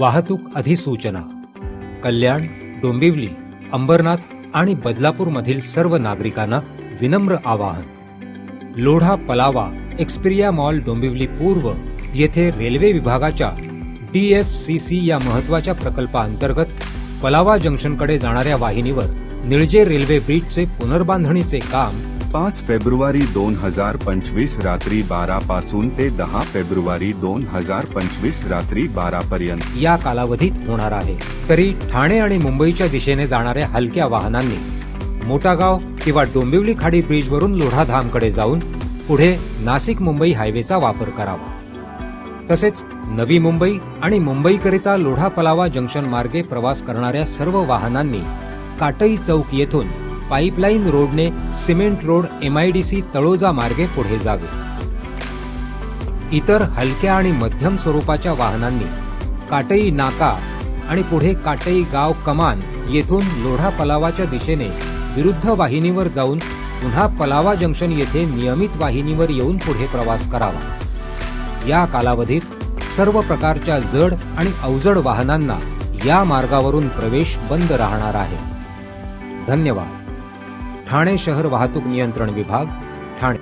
वाहतूक अधिसूचना. कल्याण, डोंबिवली, अंबरनाथ आणि बदलापूरमधील सर्व नागरिकांना विनम्र आवाहन. लोढा पलावा एक्सपिरिया मॉल डोंबिवली पूर्व येथे रेल्वे विभागाच्या DFCC या महत्वाच्या प्रकल्पाअंतर्गत पलावा जंक्शनकडे जाणाऱ्या वाहिनीवर निळजे रेल्वे ब्रिजचे पुनर्बांधणीचे काम 5 फेब्रुवारी 2025 रात्री 12 पासून ते 10 फेब्रुवारी 2025 रात्री 12 पर्यंत या कालावधीत होणार आहे. तरी ठाणे आणि मुंबईच्या दिशेने जाणाऱ्या हलक्या वाहनांनी मोठागाव किंवा डोंबिवली खाडी ब्रिजवरून लोढाधामकडे जाऊन पुढे नाशिक मुंबई हायवेचा वापर करावा. तसेच नवी मुंबई आणि मुंबईकरिता लोढा पलावा जंक्शन मार्गे प्रवास करणाऱ्या सर्व वाहनांनी काटई चौक येथून पाईपलाईन रोडने सिमेंट रोड MIDC तळोजा मार्गे पुढे जावे. इतर हलक्या आणि मध्यम स्वरूपाच्या वाहनांनी काटई नाका आणि पुढे काटई गाव कमान येथून लोढा पलावाच्या दिशेने विरुद्ध वाहिनीवर जाऊन पुन्हा पलावा जंक्शन येथे नियमित वाहिनीवर येऊन पुढे प्रवास करावा. या कालावधीत सर्व प्रकारच्या जड आणि अवजड वाहनांना या मार्गावरून प्रवेश बंद राहणार आहे. धन्यवाद. ठाणे शहर वाहतूक नियंत्रण विभाग,